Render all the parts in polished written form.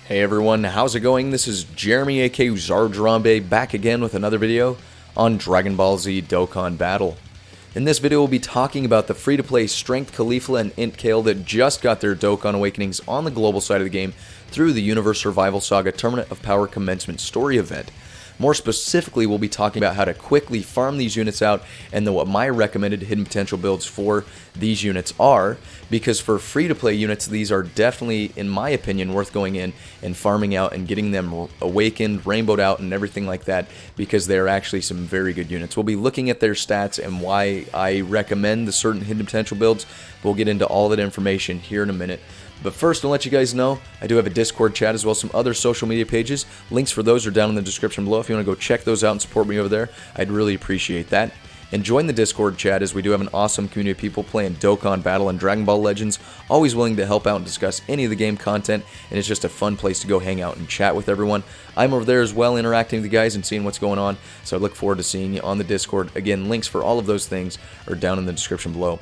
Hey everyone, how's it going? This is Jeremy aka Zardrambe back again with another video on Dragon Ball Z Dokkan Battle. In this video we'll be talking about the free-to-play Strength Caulifla and Int Kale that just got their Dokkan Awakenings on the global side of the game through the Universe Survival Saga Tournament of Power Commencement story event. More specifically, we'll be talking about how to quickly farm these units out and then what my recommended hidden potential builds for these units are, because for free-to-play units, these are definitely, in my opinion, worth going in and farming out and getting them awakened, rainbowed out, and everything like that, because they're actually some very good units. We'll be looking at their stats and why I recommend the certain hidden potential builds. We'll get into all that information here in a minute. But first, I'll let you guys know, I do have a Discord chat as well as some other social media pages. Links for those are down in the description below. If you want to go check those out and support me over there, I'd really appreciate that. And join the Discord chat, as we do have an awesome community of people playing Dokkan Battle and Dragon Ball Legends, always willing to help out and discuss any of the game content, and it's just a fun place to go hang out and chat with everyone. I'm over there as well, interacting with the guys and seeing what's going on, so I look forward to seeing you on the Discord. Again, links for all of those things are down in the description below.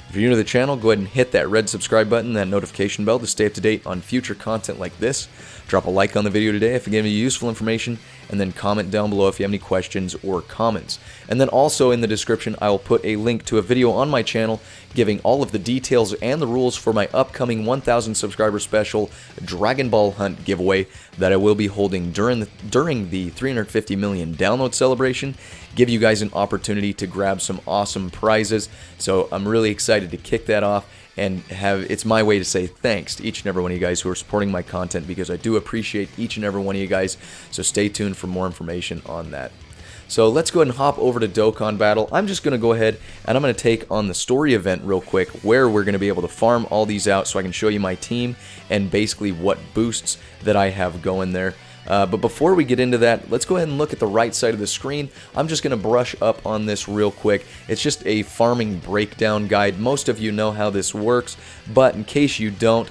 If you're new to the channel, go ahead and hit that red subscribe button, that notification bell to stay up to date on future content like this. Drop a like on the video today if it gave you useful information, and then comment down below if you have any questions or comments. And then also in the description, I will put a link to a video on my channel giving all of the details and the rules for my upcoming 1,000 subscriber special Dragon Ball Hunt giveaway that I will be holding during the 350 million download celebration. Give you guys an opportunity to grab some awesome prizes. So I'm really excited to kick that off and it's my way to say thanks to each and every one of you guys who are supporting my content, because I do appreciate each and every one of you guys. So stay tuned for more information on that. So let's go ahead and hop over to Dokkan Battle. I'm just going to go ahead and I'm going to take on the story event real quick, where we're going to be able to farm all these out so I can show you my team and basically what boosts that I have going there. But before we get into that, let's go ahead and look at the right side of the screen. I'm just going to brush up on this real quick. It's just a farming breakdown guide. Most of you know how this works, but in case you don't,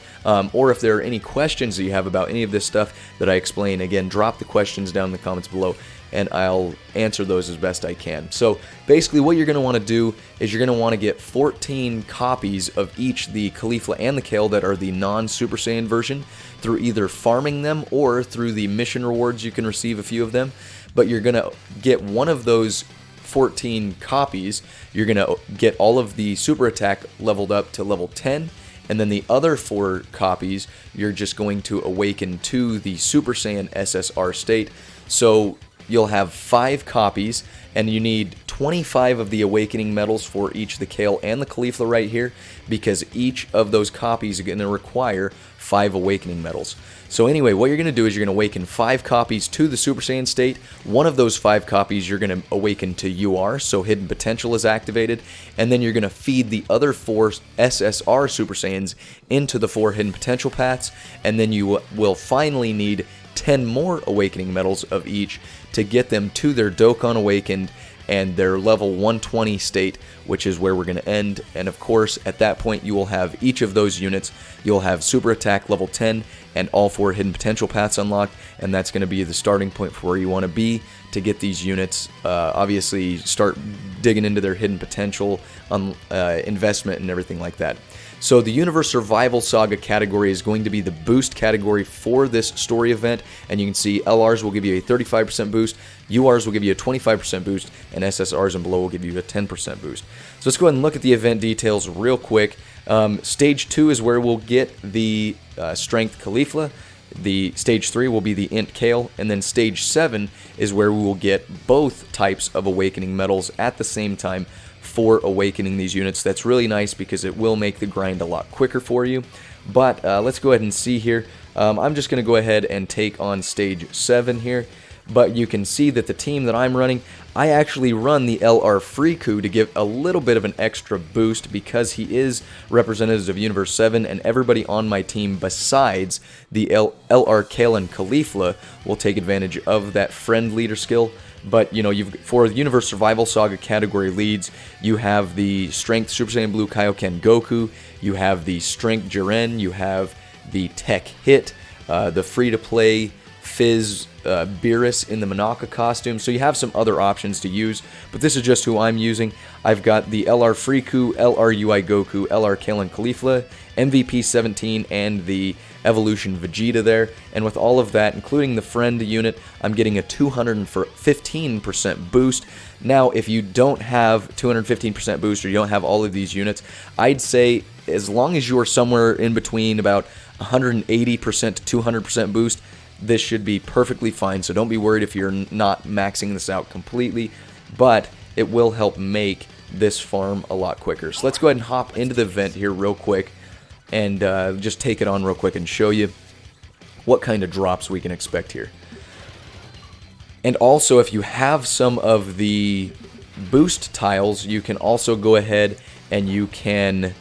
or if there are any questions that you have about any of this stuff that I explain, again, drop the questions down in the comments below, and I'll answer those as best I can. So basically what you're going to want to do is you're going to want to get 14 copies of each the Caulifla and the Kale that are the non-Super Saiyan version through either farming them or through the mission rewards. You can receive a few of them, but you're going to get one of those 14 copies. You're going to get all of the super attack leveled up to level 10, and then the other 4 copies you're just going to awaken to the Super Saiyan SSR state. So you'll have 5 copies, and you need 25 of the awakening medals for each the Kale and the Caulifla right here, because each of those copies are going to require 5 awakening medals. So anyway, what you're going to do is you're going to awaken 5 copies to the Super Saiyan state. One of those 5 copies you're going to awaken to UR, so hidden potential is activated, and then you're going to feed the other 4 SSR Super Saiyans into the 4 hidden potential paths, and then you will finally need 10 more awakening medals of each to get them to their Dokkan Awakened and their level 120 state, which is where we're going to end. And of course, at that point, you will have each of those units. You'll have Super Attack level 10 and all 4 hidden potential paths unlocked, and that's going to be the starting point for where you want to be to get these units. Obviously, start digging into their hidden potential investment and everything like that. So the Universe Survival Saga category is going to be the boost category for this story event, and you can see LRs will give you a 35% boost, URs will give you a 25% boost, and SSRs and below will give you a 10% boost. So let's go ahead and look at the event details real quick. Stage 2 is where we'll get the Strength Caulifla. The Stage 3 will be the Int Kale, and then Stage 7 is where we will get both types of awakening medals at the same time for awakening these units. That's really nice because it will make the grind a lot quicker for you. But let's go ahead and see here. I'm just going to go ahead and take on Stage 7 here. But you can see that the team that I'm running, I actually run the LR Freeku to give a little bit of an extra boost, because he is representative of Universe 7, and everybody on my team besides the LR Kale and Caulifla will take advantage of that friend leader skill. But you know, for the Universe Survival Saga category leads, you have the Strength Super Saiyan Blue Kaioken Goku, you have the Strength Jiren, you have the Tech Hit, the free-to-play Fizz Beerus in the Monaka costume. So you have some other options to use, but this is just who I'm using. I've got the LR Freeku, LR UI Goku, LR Kale and Caulifla, MVP 17, and the Evolution Vegeta there, and with all of that, including the friend unit, I'm getting a 215% boost. Now, if you don't have 215% boost, or you don't have all of these units, I'd say as long as you are somewhere in between about 180% to 200% boost, this should be perfectly fine. So don't be worried if you're not maxing this out completely, but it will help make this farm a lot quicker. So let's go ahead and hop into the event here real quick and just take it on real quick and show you what kind of drops we can expect here. And also, if you have some of the boost tiles, you can also go ahead and you can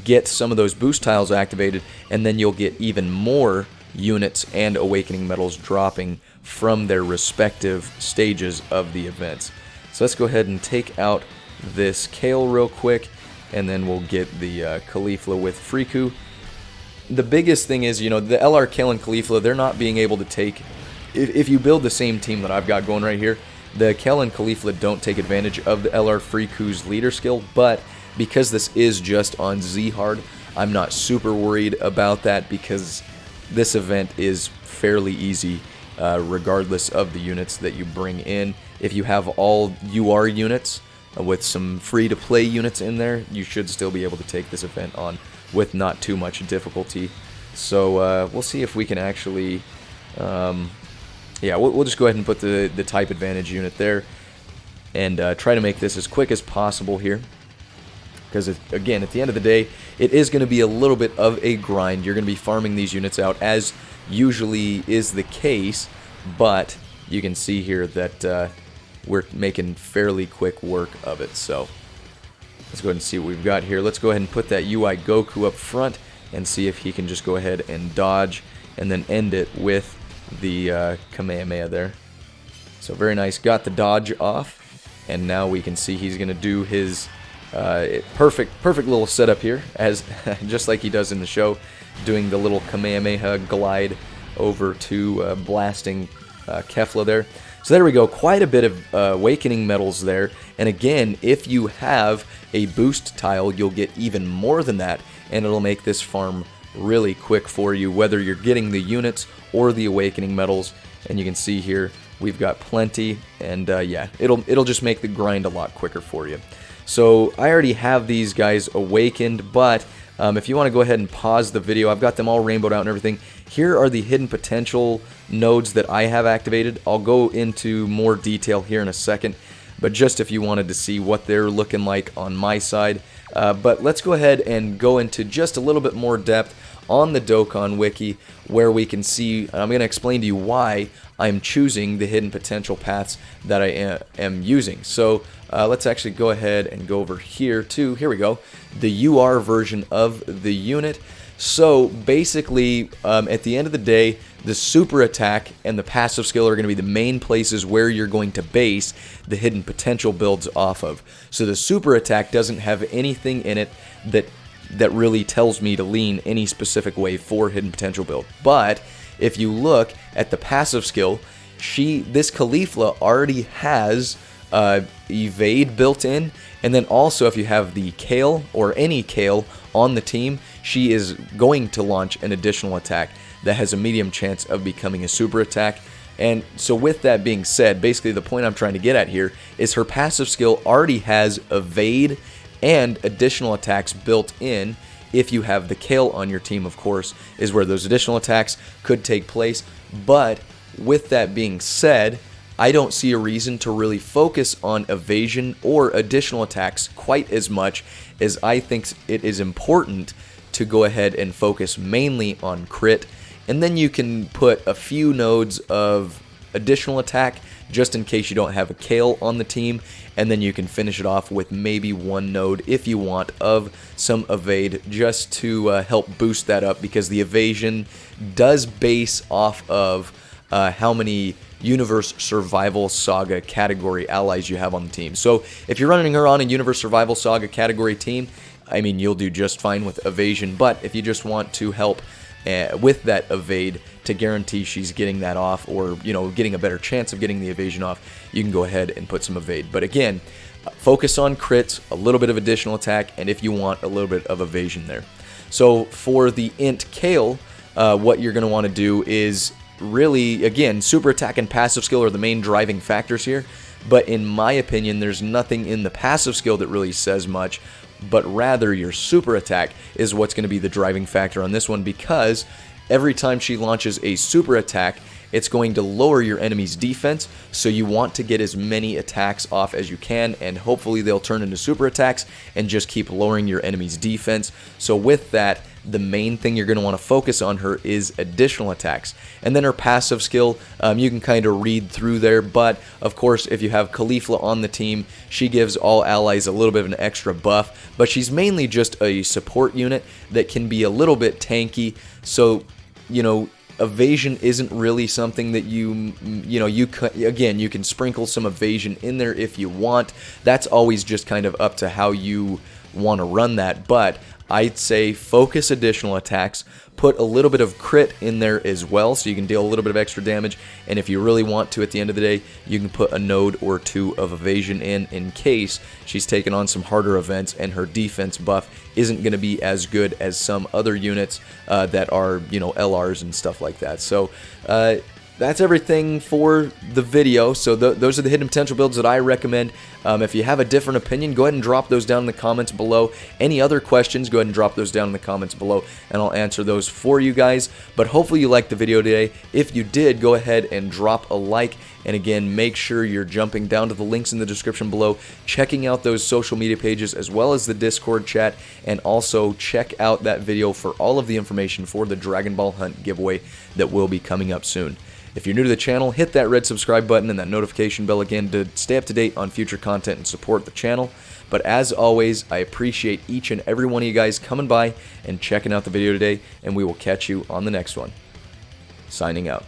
get some of those boost tiles activated, and then you'll get even more units and awakening medals dropping from their respective stages of the events. So let's go ahead and take out this Kale real quick, and then we'll get the Caulifla with Friku. The biggest thing is, you know, the LR Kale and Caulifla, they're not being able to take... If you build the same team that I've got going right here, the Kale and Caulifla don't take advantage of the LR Friku's leader skill, but because this is just on Z hard, I'm not super worried about that because this event is fairly easy regardless of the units that you bring in. If you have all UR units with some free-to-play units in there, you should still be able to take this event on with not too much difficulty. So we'll see if we can actually... yeah, we'll just go ahead and put the type advantage unit there and try to make this as quick as possible here. Because, again, at the end of the day, it is going to be a little bit of a grind. You're going to be farming these units out, as usually is the case, but you can see here that we're making fairly quick work of it. So let's go ahead and see what we've got here. Let's go ahead and put that UI Goku up front and see if he can just go ahead and dodge and then end it with the Kamehameha there. So very nice. Got the dodge off, and now we can see he's going to do his perfect little setup here, as just like he does in the show, doing the little Kamehameha glide over to blasting Kefla there. So there we go, quite a bit of awakening medals there, and again, if you have a boost tile, you'll get even more than that, and it'll make this farm really quick for you, whether you're getting the units or the awakening medals. And you can see here we've got plenty, and yeah, it'll just make the grind a lot quicker for you. So I already have these guys awakened, but if you want to go ahead and pause the video, I've got them all rainbowed out and everything. Here are the hidden potential nodes that I have activated. I'll go into more detail here in a second, but just if you wanted to see what they're looking like on my side. But let's go ahead and go into just a little bit more depth on the Dokkan Wiki, where we can see, I'm going to explain to you why I'm choosing the hidden potential paths that I am using. So let's actually go ahead and go over here to, here we go, the UR version of the unit. So basically, at the end of the day, the super attack and the passive skill are going to be the main places where you're going to base the hidden potential builds off of. So the super attack doesn't have anything in it that really tells me to lean any specific way for hidden potential build. But if you look at the passive skill, this Caulifla already has evade built in, and then also if you have the Kale or any Kale on the team, she is going to launch an additional attack that has a medium chance of becoming a super attack. And so with that being said, basically the point I'm trying to get at here is her passive skill already has evade and additional attacks built in. If you have the Kale on your team, of course, is where those additional attacks could take place. But with that being said, I don't see a reason to really focus on evasion or additional attacks quite as much, as I think it is important to go ahead and focus mainly on crit, and then you can put a few nodes of additional attack just in case you don't have a Kale on the team, and then you can finish it off with maybe one node if you want of some evade, just to help boost that up, because the evasion does base off of how many Universe Survival Saga category allies you have on the team. So if you're running her on a Universe Survival Saga category team, I mean, you'll do just fine with evasion. But if you just want to help with that evade to guarantee she's getting that off, or, you know, getting a better chance of getting the evasion off, you can go ahead and put some evade. But again, focus on crits, a little bit of additional attack, and if you want, a little bit of evasion there. So for the Int Kale, what you're going to want to do is really, again, super attack and passive skill are the main driving factors here. But in my opinion, there's nothing in the passive skill that really says much, but rather your super attack is what's going to be the driving factor on this one, because every time she launches a super attack, it's going to lower your enemy's defense, so you want to get as many attacks off as you can, and hopefully they'll turn into super attacks and just keep lowering your enemy's defense. So with that, the main thing you're going to want to focus on her is additional attacks. And then her passive skill, you can kind of read through there, but of course if you have Caulifla on the team, she gives all allies a little bit of an extra buff, but she's mainly just a support unit that can be a little bit tanky, so you know, evasion isn't really something that you can sprinkle some evasion in there if you want. That's always just kind of up to how you want to run that, but I'd say focus additional attacks, put a little bit of crit in there as well so you can deal a little bit of extra damage, and if you really want to at the end of the day, you can put a node or two of evasion in case she's taken on some harder events and her defense buff isn't going to be as good as some other units that are, you know, LRs and stuff like that. So that's everything for the video. So those are the hidden potential builds that I recommend. If you have a different opinion, go ahead and drop those down in the comments below. Any other questions, go ahead and drop those down in the comments below, and I'll answer those for you guys. But hopefully you liked the video today. If you did, go ahead and drop a like. And again, make sure you're jumping down to the links in the description below, checking out those social media pages as well as the Discord chat, and also check out that video for all of the information for the Dragon Ball Hunt giveaway that will be coming up soon. If you're new to the channel, hit that red subscribe button and that notification bell again to stay up to date on future content and support the channel. But as always, I appreciate each and every one of you guys coming by and checking out the video today, and we will catch you on the next one. Signing out.